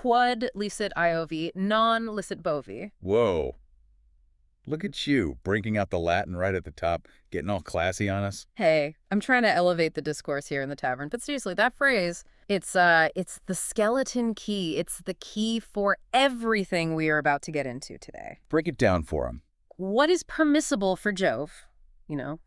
quad licet IOV, non-licet bovi. Whoa. Look at you, breaking out the Latin right at the top, getting all classy on us. Hey, I'm trying to elevate the discourse here in the tavern, but seriously, that phrase, it's the skeleton key. It's the key for everything we are about to get into today. Break it down for him. What is permissible for Jove,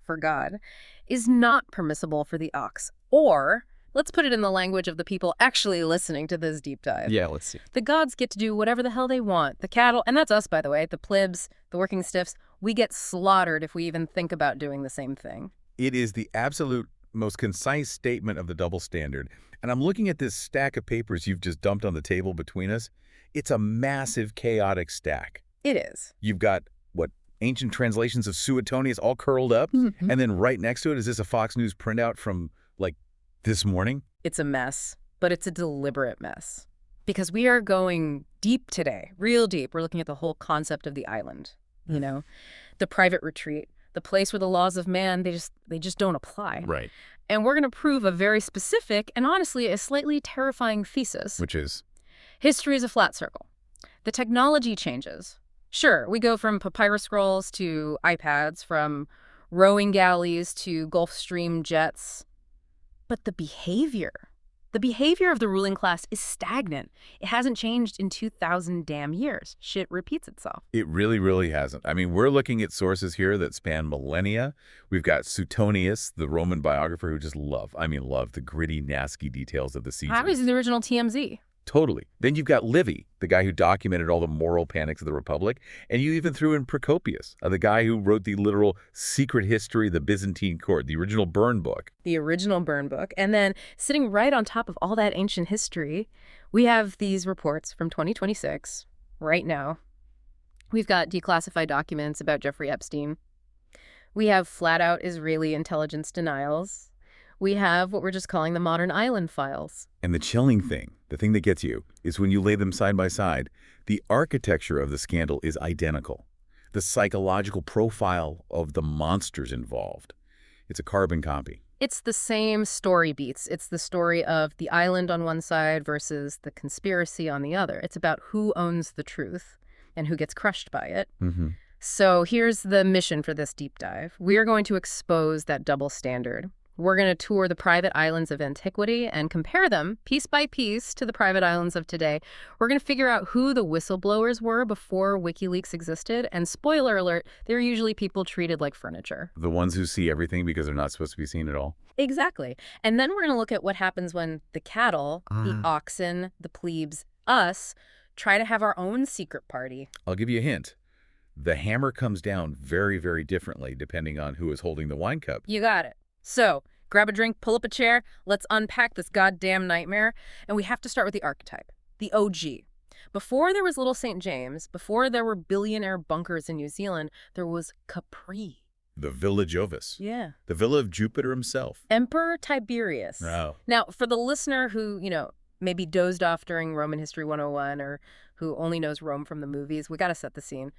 for God, is not permissible for the ox. Or, let's put it in the language of the people actually listening to this deep dive. Yeah, let's see. The gods get to do whatever the hell they want. The cattle, and that's us, by the way, the plebs, the working stiffs, we get slaughtered if we even think about doing the same thing. It is the absolute most concise statement of the double standard. And I'm looking at this stack of papers you've just dumped on the table between us. It's a massive, chaotic stack. It is. You've got, what, ancient translations of Suetonius all curled up? Mm-hmm. And then right next to it, is this a Fox News printout from, like, this morning? It's a mess, but it's a deliberate mess. Because we are going deep today, real deep. We're looking at the whole concept of the island, the private retreat, the place where the laws of man, they just don't apply. Right. And we're going to prove a very specific and honestly a slightly terrifying thesis. Which is? History is a flat circle. The technology changes. Sure, we go from papyrus scrolls to iPads, from rowing galleys to Gulfstream jets. But the behavior of the ruling class is stagnant. It hasn't changed in 2,000 damn years. Shit repeats itself. It really, really hasn't. I mean, we're looking at sources here that span millennia. We've got Suetonius, the Roman biographer who just loved the gritty, nasty details of the Caesars. How is the original TMZ? Totally. Then you've got Livy, the guy who documented all the moral panics of the Republic. And you even threw in Procopius, the guy who wrote the literal secret history of the Byzantine court, the original burn book. The original burn book. And then sitting right on top of all that ancient history, we have these reports from 2026, right now. We've got declassified documents about Jeffrey Epstein. We have flat-out Israeli intelligence denials. We have what we're just calling the modern island files. And the chilling thing, the thing that gets you, is when you lay them side by side, the architecture of the scandal is identical. The psychological profile of the monsters involved. It's a carbon copy. It's the same story beats. It's the story of the island on one side versus the conspiracy on the other. It's about who owns the truth and who gets crushed by it. Mm-hmm. So here's the mission for this deep dive. We are going to expose that double standard. We're going to tour the private islands of antiquity and compare them piece by piece to the private islands of today. We're going to figure out who the whistleblowers were before WikiLeaks existed. And spoiler alert, they're usually people treated like furniture. The ones who see everything because they're not supposed to be seen at all. Exactly. And then we're going to look at what happens when the cattle, the oxen, the plebes, us, try to have our own secret party. I'll give you a hint. The hammer comes down very, very differently depending on who is holding the wine cup. You got it. So, grab a drink, pull up a chair, let's unpack this goddamn nightmare. And we have to start with the archetype, the OG. Before there was Little St. James, before there were billionaire bunkers in New Zealand, there was Capri. The Villa Jovis. Yeah. The villa of Jupiter himself. Emperor Tiberius. Oh. Now, for the listener who, maybe dozed off during Roman History 101 or who only knows Rome from the movies, we got to set the scene.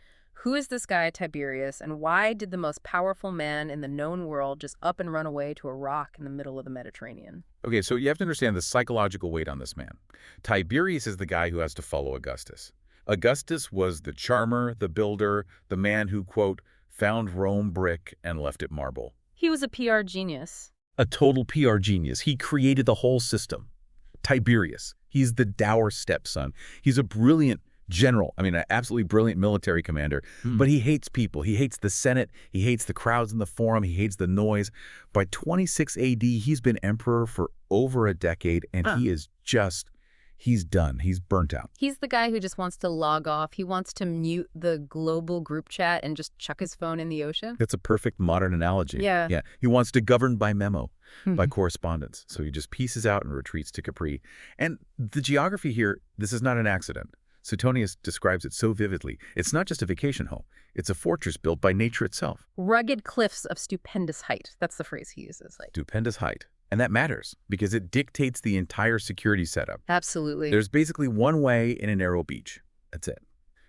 Who is this guy, Tiberius, and why did the most powerful man in the known world just up and run away to a rock in the middle of the Mediterranean? Okay, so you have to understand the psychological weight on this man. Tiberius is the guy who has to follow Augustus. Augustus was the charmer, the builder, the man who, quote, found Rome brick and left it marble. He was a PR genius. A total PR genius. He created the whole system. Tiberius, he's the dour stepson. He's a brilliant general, an absolutely brilliant military commander, but he hates people. He hates the Senate. He hates the crowds in the forum. He hates the noise. By 26 AD, he's been emperor for over a decade, and he's done. He's burnt out. He's the guy who just wants to log off. He wants to mute the global group chat and just chuck his phone in the ocean. That's a perfect modern analogy. Yeah. He wants to govern by memo, by correspondence. So he just pieces out and retreats to Capri. And the geography here, this is not an accident. Suetonius describes it so vividly. It's not just a vacation home. It's a fortress built by nature itself. Rugged cliffs of stupendous height. That's the phrase he uses. Stupendous height. And that matters because it dictates the entire security setup. Absolutely. There's basically one way in a narrow beach. That's it.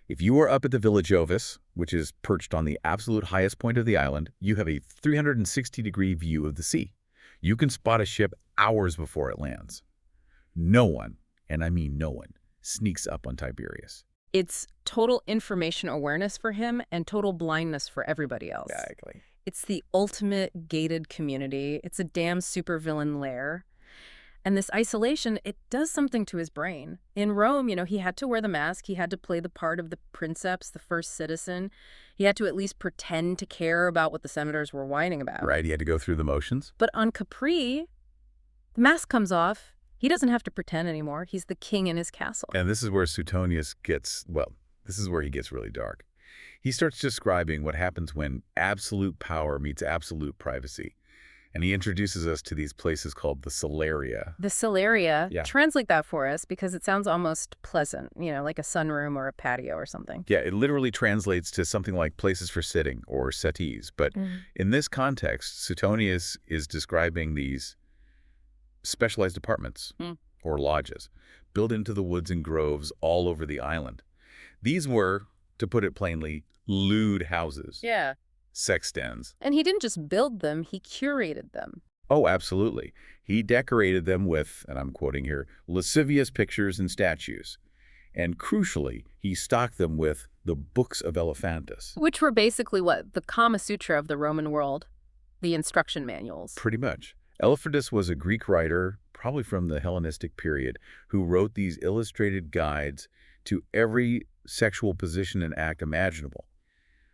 If you are up at the Villa Jovis, which is perched on the absolute highest point of the island, you have a 360-degree view of the sea. You can spot a ship hours before it lands. No one, and I mean no one, sneaks up on Tiberius. It's total information awareness for him and total blindness for everybody else. Exactly. It's the ultimate gated community. It's a damn supervillain lair. And this isolation, it does something to his brain. In Rome, he had to wear the mask. He had to play the part of the princeps, the first citizen. He had to at least pretend to care about what the senators were whining about. Right, he had to go through the motions. But on Capri, the mask comes off. He doesn't have to pretend anymore. He's the king in his castle. And this is where Suetonius gets, well, this is where he gets really dark. He starts describing what happens when absolute power meets absolute privacy. And he introduces us to these places called the Cellaria. The Cellaria, Yeah. translate that for us because it sounds almost pleasant, like a sunroom or a patio or something. Yeah, it literally translates to something like places for sitting or settees. But in this context, Suetonius is describing these specialized apartments or lodges built into the woods and groves all over the island. These were, to put it plainly, lewd houses. Yeah. Sex dens. And he didn't just build them, he curated them. Oh, absolutely. He decorated them with, and I'm quoting here, lascivious pictures and statues. And crucially, he stocked them with the books of Elephantis. Which were basically what? The Kama Sutra of the Roman world. The instruction manuals. Pretty much. Elephantis was a Greek writer, probably from the Hellenistic period, who wrote these illustrated guides to every sexual position and act imaginable.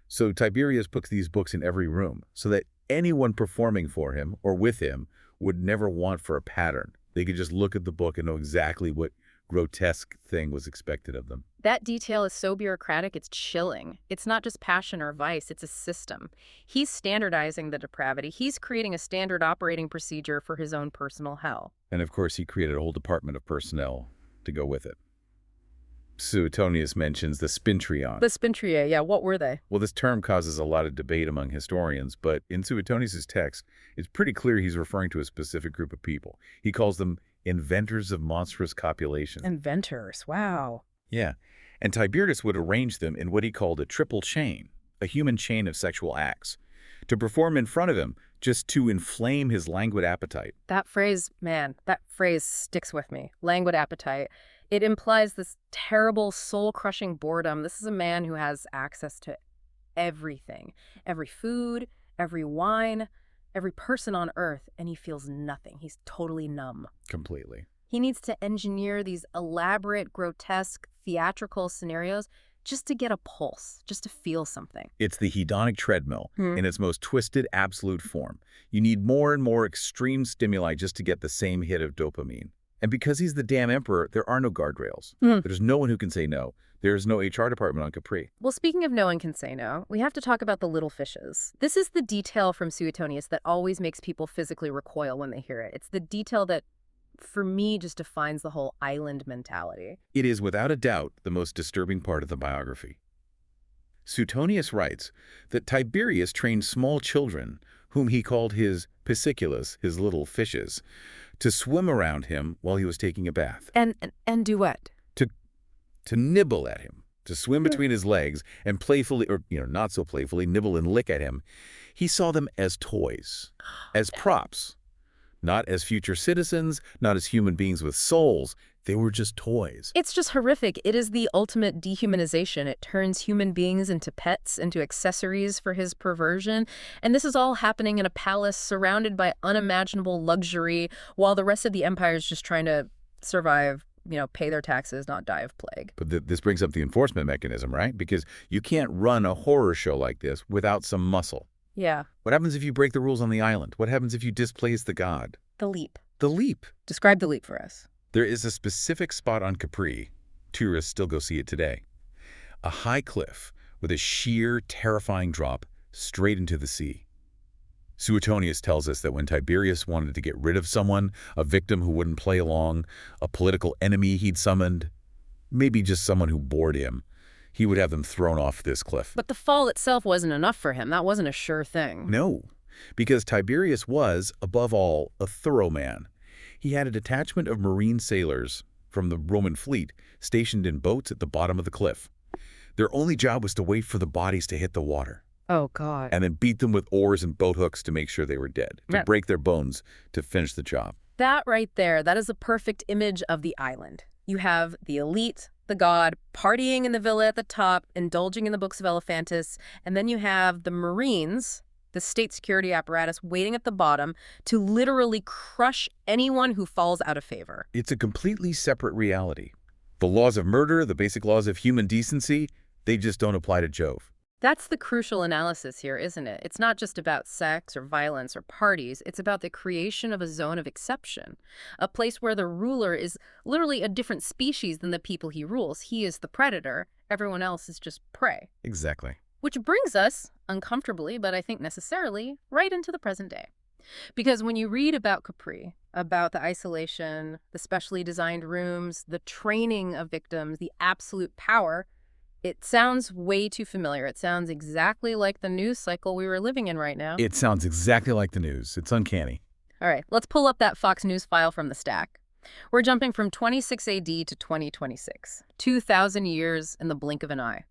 So Tiberius puts these books in every room so that anyone performing for him or with him would never want for a pattern. They could just look at the book and know exactly what grotesque thing was expected of them. That detail is so bureaucratic, it's chilling. It's not just passion or vice, it's a system. He's standardizing the depravity. He's creating a standard operating procedure for his own personal hell. And of course, he created a whole department of personnel to go with it. Suetonius mentions the Spintrion. The Spintriae, yeah, what were they? Well, this term causes a lot of debate among historians, but in Suetonius' text, it's pretty clear he's referring to a specific group of people. He calls them inventors of monstrous copulation. Inventors, wow. Yeah, and Tiberius would arrange them in what he called a triple chain, a human chain of sexual acts, to perform in front of him just to inflame his languid appetite. That phrase sticks with me. Languid appetite. It implies this terrible, soul-crushing boredom. This is a man who has access to everything. Every food, every wine, every person on earth, and he feels nothing. He's totally numb. Completely. He needs to engineer these elaborate, grotesque, theatrical scenarios just to get a pulse, just to feel something. It's the hedonic treadmill in its most twisted, absolute form. You need more and more extreme stimuli just to get the same hit of dopamine. And because he's the damn emperor, there are no guardrails. There's no one who can say no. There's no HR department on Capri. Well, speaking of no one can say no, we have to talk about the little fishes. This is the detail from Suetonius that always makes people physically recoil when they hear it. It's the detail that, for me, just defines the whole island mentality. It is without a doubt the most disturbing part of the biography. Suetonius writes that Tiberius trained small children, whom he called his pisciculus, his little fishes, to swim around him while he was taking a bath. And do what? To nibble at him, to swim between his legs and playfully, or not so playfully, nibble and lick at him. He saw them as toys, as props, not as future citizens, not as human beings with souls. They were just toys. It's just horrific. It is the ultimate dehumanization. It turns human beings into pets, into accessories for his perversion. And this is all happening in a palace surrounded by unimaginable luxury while the rest of the empire is just trying to survive, pay their taxes, not die of plague. But this brings up the enforcement mechanism, right? Because you can't run a horror show like this without some muscle. Yeah. What happens if you break the rules on the island? What happens if you displace the god? The leap. The leap. Describe the leap for us. There is a specific spot on Capri. Tourists still go see it today. A high cliff with a sheer, terrifying drop straight into the sea. Suetonius tells us that when Tiberius wanted to get rid of someone, a victim who wouldn't play along, a political enemy he'd summoned, maybe just someone who bored him, he would have them thrown off this cliff. But the fall itself wasn't enough for him. That wasn't a sure thing. No, because Tiberius was, above all, a thorough man. He had a detachment of marine sailors from the Roman fleet stationed in boats at the bottom of the cliff. Their only job was to wait for the bodies to hit the water. Oh, God. And then beat them with oars and boat hooks to make sure they were dead, to break their bones to finish the job. That right there, that is a perfect image of the island. You have the elite, the god, partying in the villa at the top, indulging in the books of Elephantis, and then you have the Marines, the state security apparatus, waiting at the bottom to literally crush anyone who falls out of favor. It's a completely separate reality. The laws of murder, the basic laws of human decency, they just don't apply to Jove. That's the crucial analysis here, isn't it? It's not just about sex or violence or parties. It's about the creation of a zone of exception, a place where the ruler is literally a different species than the people he rules. He is the predator. Everyone else is just prey. Exactly. Which brings us, uncomfortably, but I think necessarily, right into the present day. Because when you read about Capri, about the isolation, the specially designed rooms, the training of victims, the absolute power, it sounds way too familiar. It sounds exactly like the news cycle we were living in right now. It sounds exactly like the news. It's uncanny. All right, let's pull up that Fox News file from the stack. We're jumping from 26 AD to 2026, 2,000 years in the blink of an eye.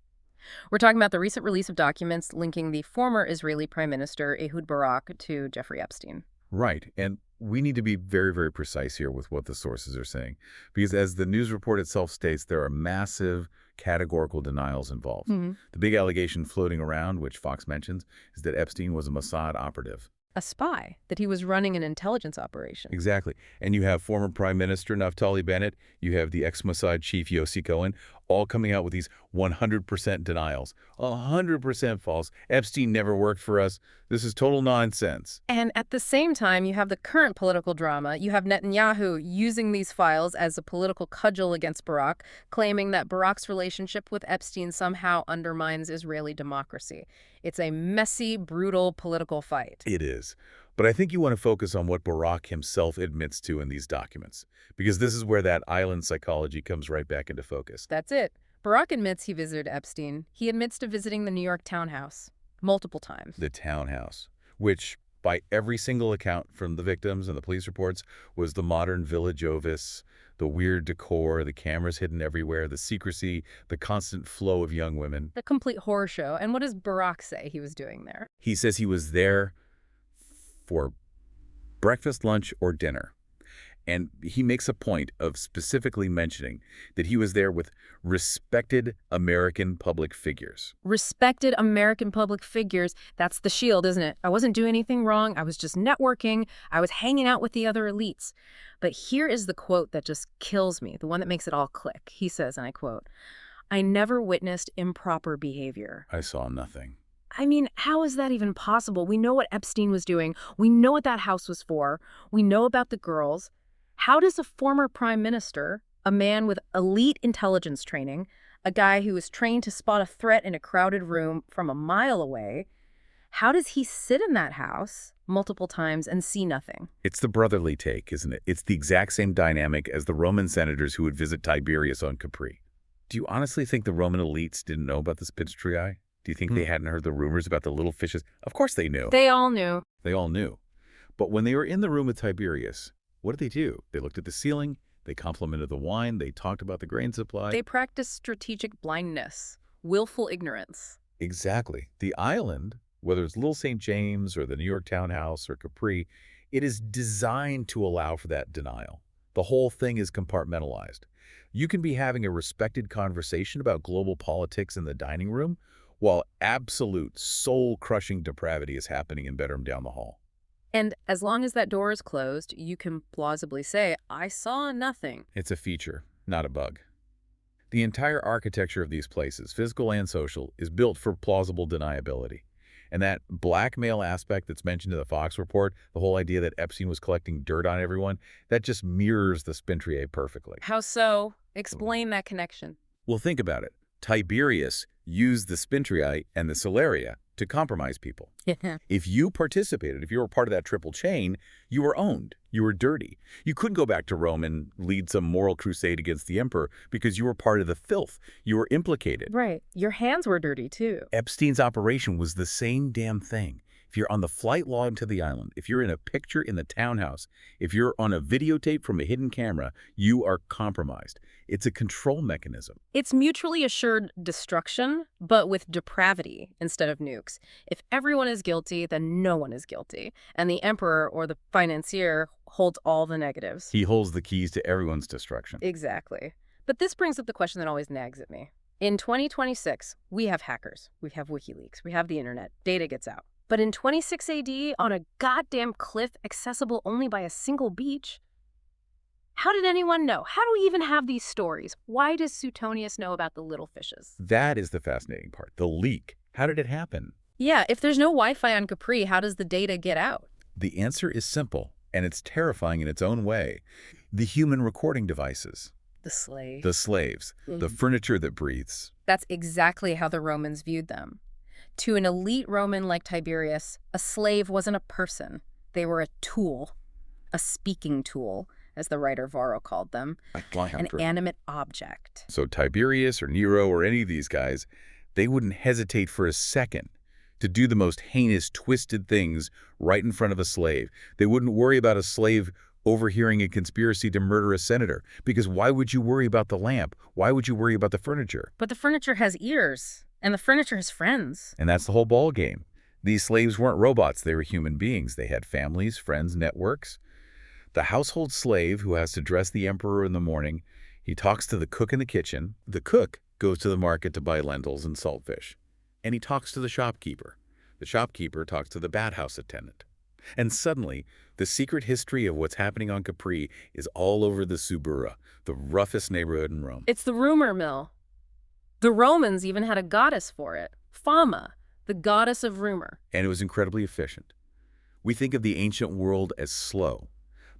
We're talking about the recent release of documents linking the former Israeli Prime Minister Ehud Barak to Jeffrey Epstein. Right. And we need to be very, very precise here with what the sources are saying. Because as the news report itself states, there are massive categorical denials involved. The big allegation floating around, which Fox mentions, is that Epstein was a Mossad operative. A spy, that he was running an intelligence operation. Exactly. And you have former Prime Minister Naftali Bennett, you have the ex-Mossad chief Yossi Cohen, all coming out with these 100% denials. 100% false. Epstein never worked for us. This is total nonsense. And at the same time, you have the current political drama. You have Netanyahu using these files as a political cudgel against Barak, claiming that Barak's relationship with Epstein somehow undermines Israeli democracy. It's a messy, brutal political fight. It is. But I think you want to focus on what Barak himself admits to in these documents, because this is where that island psychology comes right back into focus. That's it. Barak admits he visited Epstein. He admits to visiting the New York townhouse multiple times. The townhouse, which, by every single account from the victims and the police reports, was the modern Villa Jovis, the weird decor, the cameras hidden everywhere, the secrecy, the constant flow of young women. The complete horror show. And what does Barak say he was doing there? He says he was there for breakfast, lunch, or dinner. And he makes a point of specifically mentioning that he was there with respected American public figures. Respected American public figures. That's the shield, isn't it? I wasn't doing anything wrong. I was just networking. I was hanging out with the other elites. But here is the quote that just kills me, the one that makes it all click. He says, and I quote, "I never witnessed improper behavior." I saw nothing. I mean, how is that even possible? We know what Epstein was doing. We know what that house was for. We know about the girls. How does a former prime minister, a man with elite intelligence training, a guy who was trained to spot a threat in a crowded room from a mile away, how does he sit in that house multiple times and see nothing? It's the brotherly take, isn't it? It's the exact same dynamic as the Roman senators who would visit Tiberius on Capri. Do you honestly think the Roman elites didn't know about the Spitz-Tree? Do you think they hadn't heard the rumors about the little fishes? Of course they knew. They all knew. They all knew. But when they were in the room with Tiberius, what did they do? They looked at the ceiling, they complimented the wine, they talked about the grain supply. They practiced strategic blindness, willful ignorance. Exactly. The island, whether it's Little St. James or the New York townhouse or Capri, it is designed to allow for that denial. The whole thing is compartmentalized. You can be having a respected conversation about global politics in the dining room, while absolute soul-crushing depravity is happening in bedroom down the hall. And as long as that door is closed, you can plausibly say, "I saw nothing." It's a feature, not a bug. The entire architecture of these places, physical and social, is built for plausible deniability. And that blackmail aspect that's mentioned in the Fox report, the whole idea that Epstein was collecting dirt on everyone, that just mirrors the Spintriae perfectly. How so? Explain that connection. Well, think about it. Tiberius used the Spintriae and the Salaria to compromise people. If you participated, if you were part of that triple chain, you were owned. You were dirty. You couldn't go back to Rome and lead some moral crusade against the emperor because you were part of the filth. You were implicated. Right. Your hands were dirty, too. Epstein's operation was the same damn thing. If you're on the flight log to the island, if you're in a picture in the townhouse, if you're on a videotape from a hidden camera, you are compromised. It's a control mechanism. It's mutually assured destruction, but with depravity instead of nukes. If everyone is guilty, then no one is guilty. And the emperor or the financier holds all the negatives. He holds the keys to everyone's destruction. Exactly. But this brings up the question that always nags at me. In 2026, we have hackers, we have WikiLeaks, we have the internet, data gets out. But in 26 AD, on a goddamn cliff accessible only by a single beach, how did anyone know? How do we even have these stories? Why does Suetonius know about the little fishes? That is the fascinating part. The leak. How did it happen? Yeah, if there's no Wi-Fi on Capri, how does the data get out? The answer is simple, and it's terrifying in its own way. The human recording devices. The slave. The slaves. The furniture that breathes. That's exactly how the Romans viewed them. To an elite Roman like Tiberius, a slave wasn't a person. They were a tool, a speaking tool, as the writer Varro called them, an animate object. So Tiberius or Nero or any of these guys, they wouldn't hesitate for a second to do the most heinous, twisted things right in front of a slave. They wouldn't worry about a slave overhearing a conspiracy to murder a senator, because why would you worry about the lamp? Why would you worry about the furniture? But the furniture has ears, and the furniture has friends. And that's the whole ball game. These slaves weren't robots. They were human beings. They had families, friends, networks. The household slave who has to dress the emperor in the morning, he talks to the cook in the kitchen. The cook goes to the market to buy lentils and saltfish. And he talks to the shopkeeper. The shopkeeper talks to the bathhouse attendant. And suddenly, the secret history of what's happening on Capri is all over the Subura, the roughest neighborhood in Rome. It's the rumor mill. The Romans even had a goddess for it, Fama, the goddess of rumor. And it was incredibly efficient. We think of the ancient world as slow,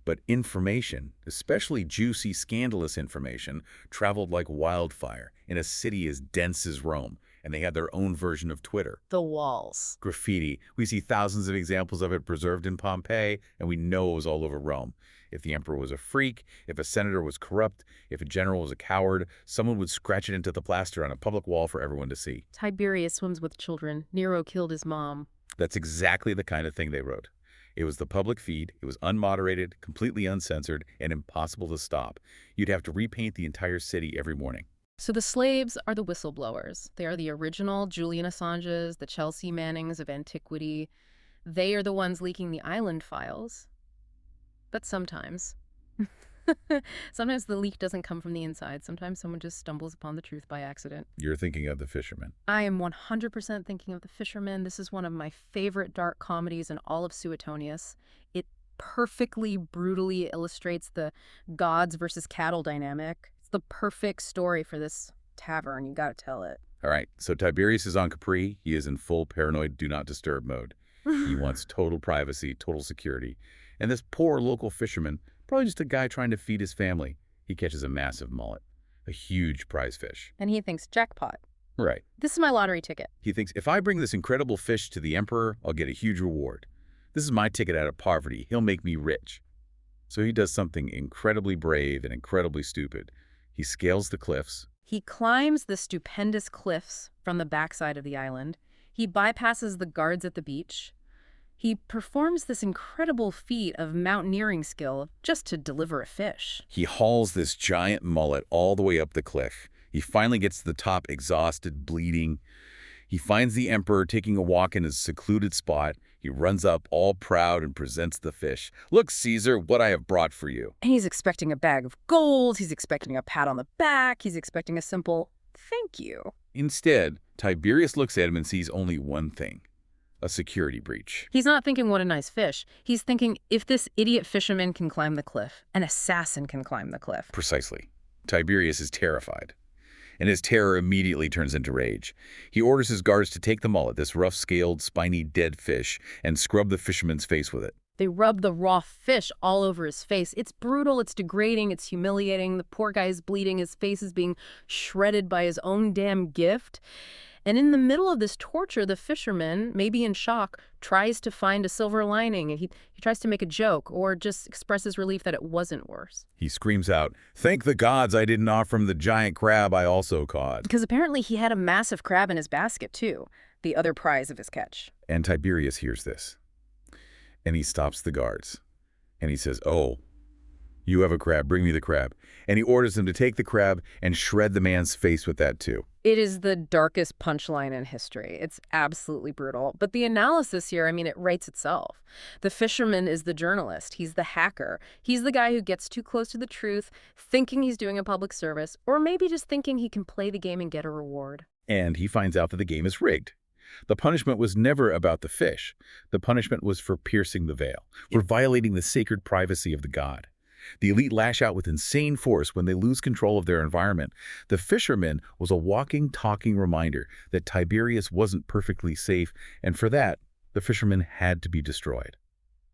but information, especially juicy, scandalous information, traveled like wildfire in a city as dense as Rome. And they had their own version of Twitter. The walls. Graffiti. We see thousands of examples of it preserved in Pompeii, and we know it was all over Rome. If the emperor was a freak, if a senator was corrupt, if a general was a coward, someone would scratch it into the plaster on a public wall for everyone to see. Tiberius swims with children. Nero killed his mom. That's exactly the kind of thing they wrote. It was the public feed. It was unmoderated, completely uncensored, and impossible to stop. You'd have to repaint the entire city every morning. So the slaves are the whistleblowers. They are the original Julian Assanges, the Chelsea Mannings of antiquity. They are the ones leaking the island files. But sometimes, sometimes the leak doesn't come from the inside. Sometimes someone just stumbles upon the truth by accident. You're thinking of The Fisherman. I am 100% thinking of The Fisherman. This is one of my favorite dark comedies in all of Suetonius. It perfectly, brutally illustrates the gods versus cattle dynamic. It's the perfect story for this tavern. You gotta tell it. All right, so Tiberius is on Capri. He is in full paranoid do not disturb mode. He wants total privacy, total security. And this poor local fisherman, probably just a guy trying to feed his family, he catches a massive mullet, a huge prize fish. And he thinks, jackpot. Right. This is my lottery ticket. He thinks, if I bring this incredible fish to the emperor, I'll get a huge reward. This is my ticket out of poverty. He'll make me rich. So he does something incredibly brave and incredibly stupid. He scales the cliffs. He climbs the stupendous cliffs from the backside of the island. He bypasses the guards at the beach. He performs this incredible feat of mountaineering skill just to deliver a fish. He hauls this giant mullet all the way up the cliff. He finally gets to the top, exhausted, bleeding. He finds the emperor taking a walk in his secluded spot. He runs up all proud and presents the fish. Look, Caesar, what I have brought for you. And he's expecting a bag of gold. He's expecting a pat on the back. He's expecting a simple thank you. Instead, Tiberius looks at him and sees only one thing: a security breach. He's not thinking, what a nice fish. He's thinking, if this idiot fisherman can climb the cliff, an assassin can climb the cliff. Precisely. Tiberius is terrified, and his terror immediately turns into rage. He orders his guards to take the mullet, this rough-scaled, spiny, dead fish, and scrub the fisherman's face with it. They rub the raw fish all over his face. It's brutal, it's degrading, it's humiliating. The poor guy is bleeding. His face is being shredded by his own damn gift. And in the middle of this torture, the fisherman, maybe in shock, tries to find a silver lining. He tries to make a joke or just expresses relief that it wasn't worse. He screams out, "Thank the gods I didn't offer him the giant crab I also caught." Because apparently he had a massive crab in his basket, too, the other prize of his catch. And Tiberius hears this, and he stops the guards, and he says, "Oh, You have a crab, bring me the crab. And he orders them to take the crab and shred the man's face with that too. It is the darkest punchline in history. It's absolutely brutal. But the analysis here, I mean, it writes itself. The fisherman is the journalist. He's the hacker. He's the guy who gets too close to the truth, thinking he's doing a public service, or maybe just thinking he can play the game and get a reward. And he finds out that the game is rigged. The punishment was never about the fish. The punishment was for piercing the veil, for violating the sacred privacy of the god. The elite lash out with insane force when they lose control of their environment. The fisherman was a walking, talking reminder that Tiberius wasn't perfectly safe, and for that, the fisherman had to be destroyed.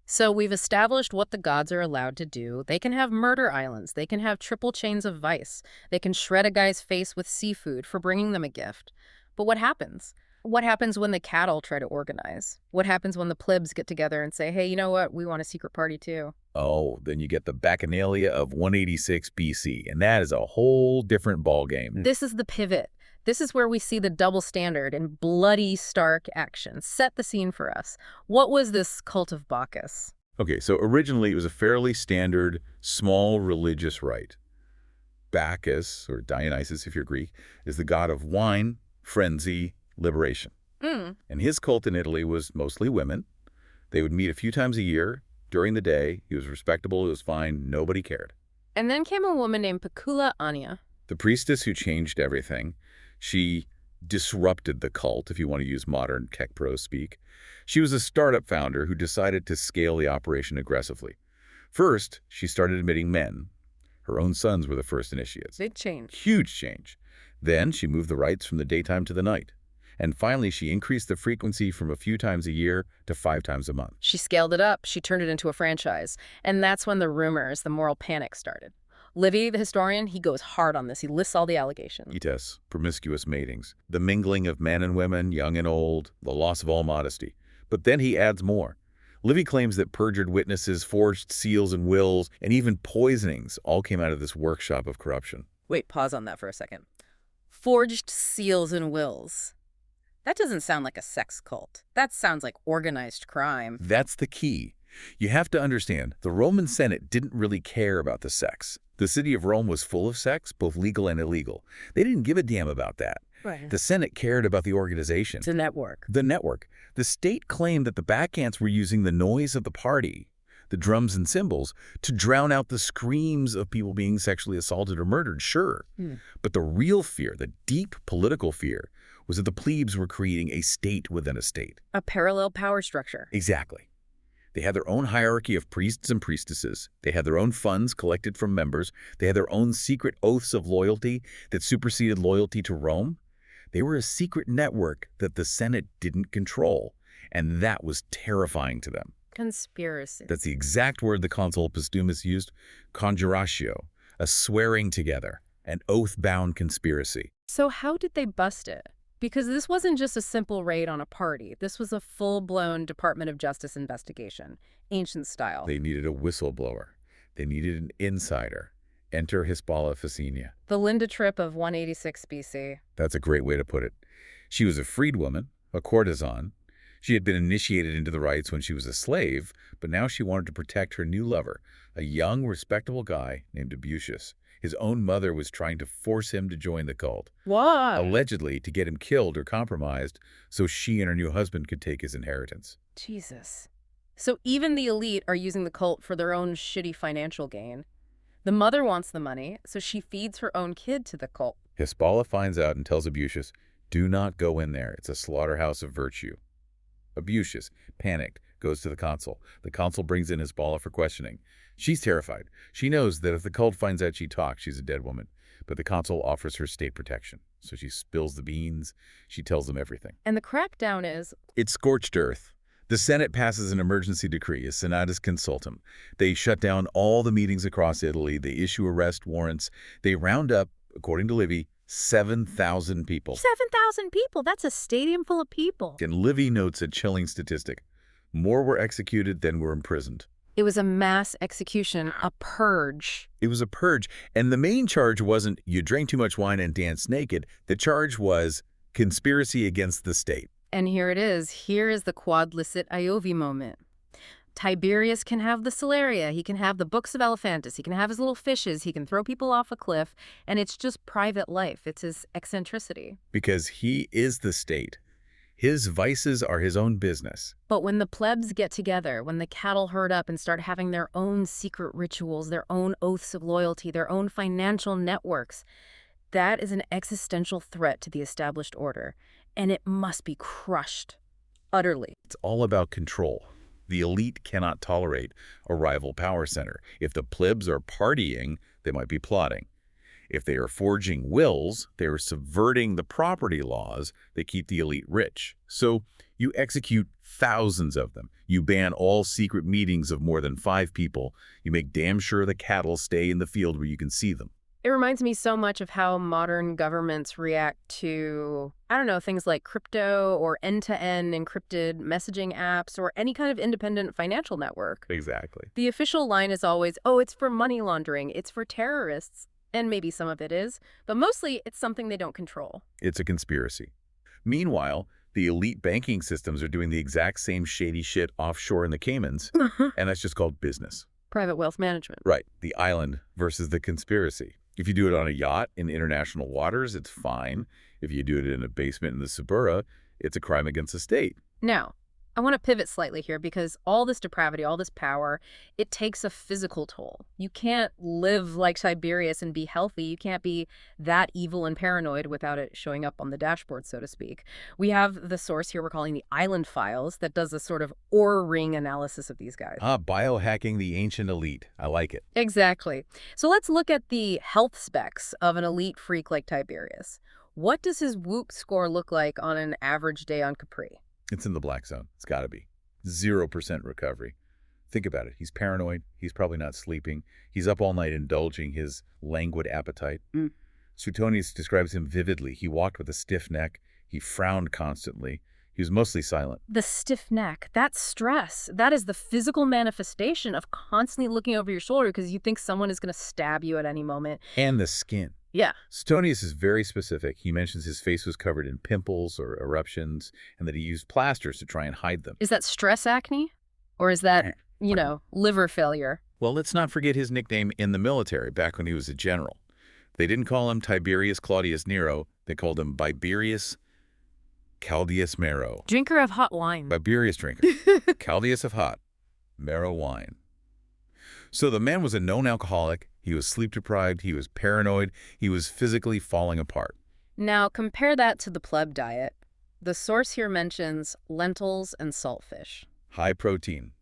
So we've established what the gods are allowed to do. They can have murder islands. They can have triple chains of vice. They can shred a guy's face with seafood for bringing them a gift. But what happens? What happens when the cattle try to organize? What happens when the plebs get together and say, hey, you know what? We want a secret party too. Oh, then you get the Bacchanalia of 186 BC, and that is a whole different ballgame. This is the pivot. This is where we see the double standard in bloody, stark action. Set the scene for us. What was this cult of Bacchus? Okay, so originally it was a fairly standard, small religious rite. Bacchus, or Dionysus if you're Greek, is the god of wine, frenzy, liberation. And his cult in Italy was mostly women. They would meet a few times a year. During the day, he was respectable, he was fine, nobody cared. And then came a woman named Pecula Ania. The priestess who changed everything. She disrupted the cult, if you want to use modern tech pro speak. She was a startup founder who decided to scale the operation aggressively. First, she started admitting men. Her own sons were the first initiates. Big change. Huge change. Then she moved the rites from the daytime to the night. And finally, she increased the frequency from a few times a year to 5 times a month. She scaled it up. She turned it into a franchise. And that's when the rumors, the moral panic started. Livy, the historian, he goes hard on this. He lists all the allegations. Etes, promiscuous matings, the mingling of men and women, young and old, the loss of all modesty. But then he adds more. Livy claims that perjured witnesses, forged seals and wills, and even poisonings all came out of this workshop of corruption. Wait, pause on that for a second. Forged seals and wills. That doesn't sound like a sex cult. That sounds like organized crime. That's the key. You have to understand, the Roman Senate didn't really care about the sex. The city of Rome was full of sex, both legal and illegal. They didn't give a damn about that. Right. The Senate cared about the organization. It's a network. The network. The state claimed that the backants were using the noise of the party, the drums and cymbals, to drown out the screams of people being sexually assaulted or murdered, sure. But the real fear, the deep political fear, was that the plebes were creating a state within a state. A parallel power structure. Exactly. They had their own hierarchy of priests and priestesses. They had their own funds collected from members. They had their own secret oaths of loyalty that superseded loyalty to Rome. They were a secret network that the Senate didn't control, and that was terrifying to them. Conspiracy. That's the exact word the consul Postumus used, conjuratio, a swearing together, an oath-bound conspiracy. So how did they bust it? Because this wasn't just a simple raid on a party. This was a full-blown Department of Justice investigation, ancient style. They needed a whistleblower. They needed an insider. Enter Hispalia Ficenia. The Linda trip of 186 BC. That's a great way to put it. She was a freedwoman, a courtesan. She had been initiated into the rites when she was a slave, but now she wanted to protect her new lover, a young, respectable guy named Abusius. His own mother was trying to force him to join the cult. What? Allegedly to get him killed or compromised so she and her new husband could take his inheritance. Jesus. So even the elite are using the cult for their own shitty financial gain. The mother wants the money, so she feeds her own kid to the cult. Hispalia finds out and tells Abusius, do not go in there. It's a slaughterhouse of virtue. Abusius, panicked, goes to the consul. The consul brings in Hispalia for questioning. She's terrified. She knows that if the cult finds out she talks, she's a dead woman. But the consul offers her state protection. So she spills the beans. She tells them everything. And the crackdown is... It's scorched earth. The Senate passes an emergency decree, a senatus consultum. They shut down all the meetings across Italy. They issue arrest warrants. They round up, according to Livy, 7,000 people. 7,000 people? That's a stadium full of people. And Livy notes a chilling statistic. More were executed than were imprisoned. It was a mass execution, a purge. It was a purge. And the main charge wasn't you drank too much wine and danced naked. The charge was conspiracy against the state. And here it is. Here is the quod licet Iovi moment. Tiberius can have the Celeria, he can have the books of Elephantis, he can have his little fishes, he can throw people off a cliff, and it's just private life. It's his eccentricity. Because he is the state. His vices are his own business. But when the plebs get together, when the cattle herd up and start having their own secret rituals, their own oaths of loyalty, their own financial networks, that is an existential threat to the established order, and it must be crushed utterly. It's all about control. The elite cannot tolerate a rival power center. If the plebs are partying, they might be plotting. If they are forging wills, they are subverting the property laws that keep the elite rich. So you execute thousands of them. You ban all secret meetings of more than 5 people. You make damn sure the cattle stay in the field where you can see them. It reminds me so much of how modern governments react to, I don't know, things like crypto or end-to-end encrypted messaging apps or any kind of independent financial network. Exactly. The official line is always, oh, it's for money laundering, it's for terrorists. And maybe some of it is, but mostly it's something they don't control. It's a conspiracy. Meanwhile, the elite banking systems are doing the exact same shady shit offshore in the Caymans, and that's just called business. Private wealth management. Right. The island versus the conspiracy. If you do it on a yacht in international waters, it's fine. If you do it in a basement in the Suburra, it's a crime against the state. Now, I want to pivot slightly here because all this depravity, all this power, it takes a physical toll. You can't live like Tiberius and be healthy. You can't be that evil and paranoid without it showing up on the dashboard, so to speak. We have the source here we're calling the Island Files that does a sort of Oura ring analysis of these guys. Biohacking the ancient elite. I like it. Exactly. So let's look at the health specs of an elite freak like Tiberius. What does his Whoop score look like on an average day on Capri? It's in the black zone. It's got to be. 0% recovery. Think about it. He's paranoid. He's probably not sleeping. He's up all night indulging his languid appetite. Suetonius describes him vividly. He walked with a stiff neck. He frowned constantly. He was mostly silent. The stiff neck, that's stress. That is the physical manifestation of constantly looking over your shoulder because you think someone is going to stab you at any moment. And the skin. Yeah. Suetonius is very specific. He mentions his face was covered in pimples or eruptions and that he used plasters to try and hide them. Is that stress acne? Or is that, liver failure? Well, let's not forget his nickname in the military back when he was a general. They didn't call him Tiberius Claudius Nero. They called him Biberius Caldius Mero. Drinker of hot wine. Biberius drinker. Caldius of hot. Mero wine. So the man was a known alcoholic. He was sleep-deprived. He was paranoid. He was physically falling apart. Now, compare that to the pleb diet. The source here mentions lentils and saltfish. High protein.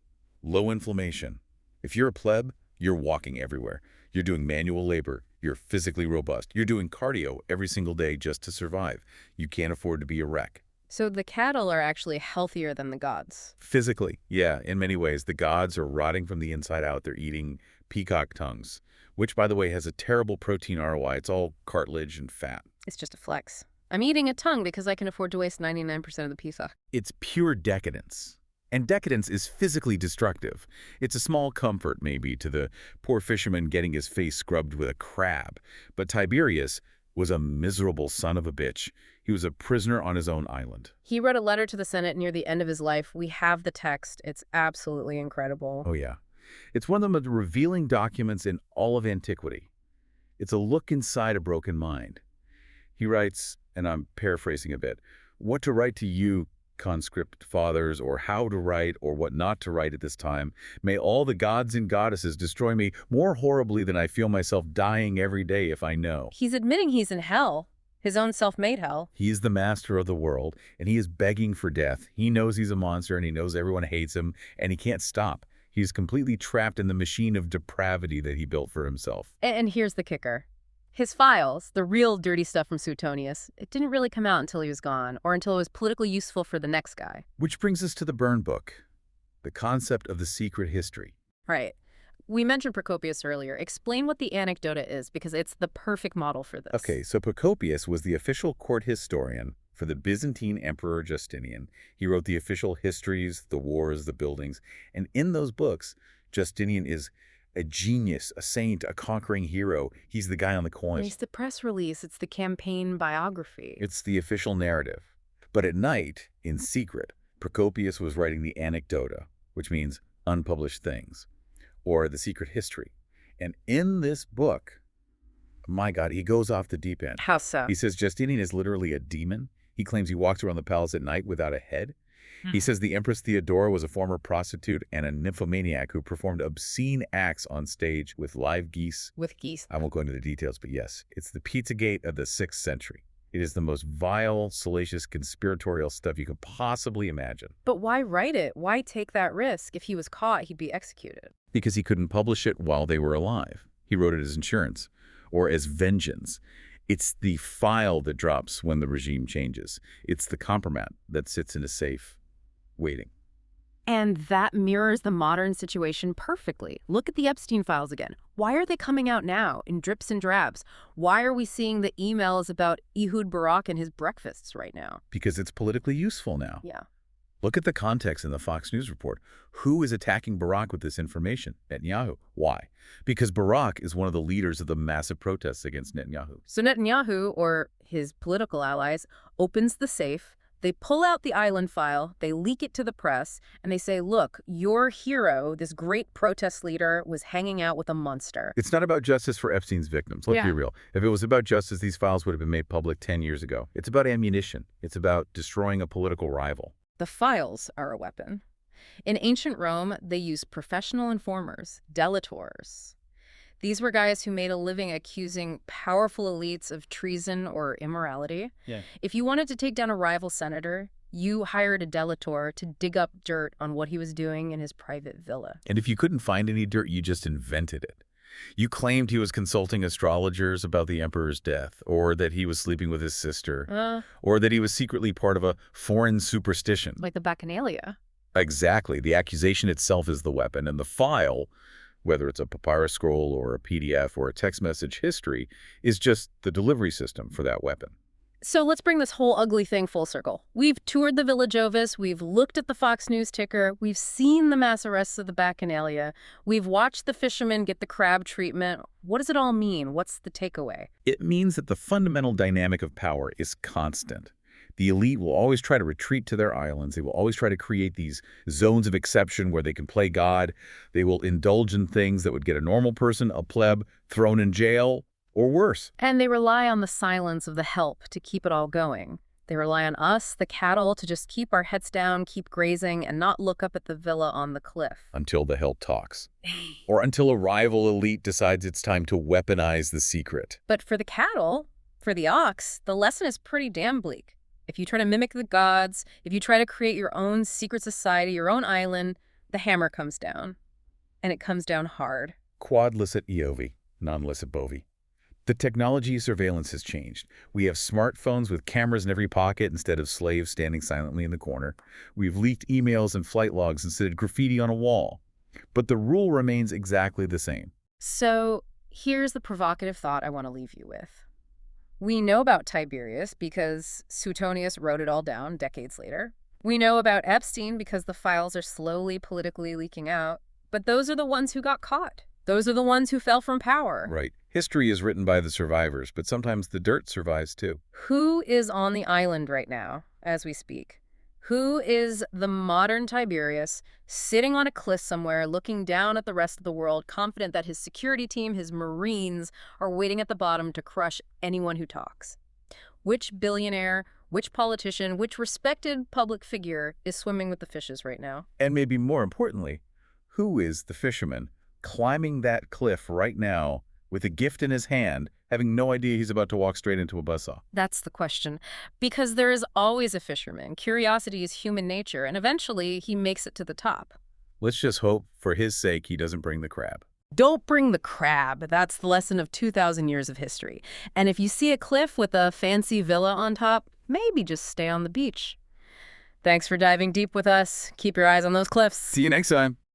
Low inflammation. If you're a pleb, you're walking everywhere. You're doing manual labor. You're physically robust. You're doing cardio every single day just to survive. You can't afford to be a wreck. So the cattle are actually healthier than the gods. Physically, yeah, in many ways. The gods are rotting from the inside out. They're eating peacock tongues, which, by the way, has a terrible protein ROI. It's all cartilage and fat. It's just a flex. I'm eating a tongue because I can afford to waste 99% of the peacock. It's pure decadence. And decadence is physically destructive. It's a small comfort, maybe, to the poor fisherman getting his face scrubbed with a crab. But Tiberius was a miserable son of a bitch. He was a prisoner on his own island. He wrote a letter to the Senate near the end of his life. We have the text. It's absolutely incredible. Oh, yeah. It's one of the most revealing documents in all of antiquity. It's a look inside a broken mind. He writes, and I'm paraphrasing a bit, what to write to you, conscript fathers, or how to write or what not to write at this time. May all the gods and goddesses destroy me more horribly than I feel myself dying every day if I know. He's admitting he's in hell, his own self-made hell. He is the master of the world, and he is begging for death. He knows he's a monster, and he knows everyone hates him, and he can't stop. He's completely trapped in the machine of depravity that he built for himself. And here's the kicker. His files, the real dirty stuff from Suetonius, it didn't really come out until he was gone, or until it was politically useful for the next guy. Which brings us to the burn book, the concept of the secret history. Right. We mentioned Procopius earlier. Explain what the Anecdota is, because it's the perfect model for this. Okay, so Procopius was the official court historian for the Byzantine Emperor Justinian. He wrote the official histories, the wars, the buildings, and in those books, Justinian is a genius, a saint, a conquering hero. He's the guy on the coin. It's the press release. It's the campaign biography. It's the official narrative. But at night, in secret, Procopius was writing the Anecdota, which means Unpublished Things, or The Secret History. And in this book, my God, he goes off the deep end. How so? He says Justinian is literally a demon. He claims he walks around the palace at night without a head. He says the Empress Theodora was a former prostitute and a nymphomaniac who performed obscene acts on stage with live geese. With geese. I won't go into the details, but yes, it's the Pizzagate of the 6th century. It is the most vile, salacious, conspiratorial stuff you could possibly imagine. But why write it? Why take that risk? If he was caught, he'd be executed. Because he couldn't publish it while they were alive. He wrote it as insurance, or as vengeance. It's the file that drops when the regime changes. It's the compromat that sits in a safe, waiting. And that mirrors the modern situation perfectly. Look at the Epstein files again. Why are they coming out now in drips and drabs? Why are we seeing the emails about Ehud Barak and his breakfasts right now? Because it's politically useful now. Yeah. Look at the context in the Fox News report. Who is attacking Barak with this information? Netanyahu. Why? Because Barak is one of the leaders of the massive protests against Netanyahu. So Netanyahu, or his political allies, opens the safe. They pull out the island file, they leak it to the press, and they say, look, your hero, this great protest leader, was hanging out with a monster. It's not about justice for Epstein's victims. Let's be real. If it was about justice, these files would have been made public 10 years ago. It's about ammunition. It's about destroying a political rival. The files are a weapon. In ancient Rome, they used professional informers, delators. These were guys who made a living accusing powerful elites of treason or immorality. Yeah. If you wanted to take down a rival senator, you hired a delator to dig up dirt on what he was doing in his private villa. And if you couldn't find any dirt, you just invented it. You claimed he was consulting astrologers about the emperor's death, or that he was sleeping with his sister, or that he was secretly part of a foreign superstition. Like the Bacchanalia. Exactly. The accusation itself is the weapon, and the file, whether it's a papyrus scroll or a PDF or a text message history, is just the delivery system for that weapon. So let's bring this whole ugly thing full circle. We've toured the Villa Jovis, we've looked at the Fox News ticker, we've seen the mass arrests of the Bacchanalia, we've watched the fishermen get the crab treatment. What does it all mean? What's the takeaway? It means that the fundamental dynamic of power is constant. The elite will always try to retreat to their islands. They will always try to create these zones of exception where they can play God. They will indulge in things that would get a normal person, a pleb, thrown in jail, or worse. And they rely on the silence of the help to keep it all going. They rely on us, the cattle, to just keep our heads down, keep grazing, and not look up at the villa on the cliff. Until the help talks. Or until a rival elite decides it's time to weaponize the secret. But for the cattle, for the ox, the lesson is pretty damn bleak. If you try to mimic the gods, if you try to create your own secret society, your own island, the hammer comes down. And it comes down hard. Quod licet Iovi, non licet bovi. The technology of surveillance has changed. We have smartphones with cameras in every pocket instead of slaves standing silently in the corner. We've leaked emails and flight logs instead of graffiti on a wall. But the rule remains exactly the same. So here's the provocative thought I want to leave you with. We know about Tiberius because Suetonius wrote it all down decades later. We know about Epstein because the files are slowly politically leaking out. But those are the ones who got caught. Those are the ones who fell from power. Right. History is written by the survivors, but sometimes the dirt survives too. Who is on the island right now as we speak? Who is the modern Tiberius sitting on a cliff somewhere looking down at the rest of the world, confident that his security team, his Marines, are waiting at the bottom to crush anyone who talks? Which billionaire, which politician, which respected public figure is swimming with the fishes right now? And maybe more importantly, who is the fisherman climbing that cliff right now with a gift in his hand, having no idea he's about to walk straight into a buzzsaw? That's the question. Because there is always a fisherman. Curiosity is human nature, and eventually he makes it to the top. Let's just hope, for his sake, he doesn't bring the crab. Don't bring the crab. That's the lesson of 2,000 years of history. And if you see a cliff with a fancy villa on top, maybe just stay on the beach. Thanks for diving deep with us. Keep your eyes on those cliffs. See you next time.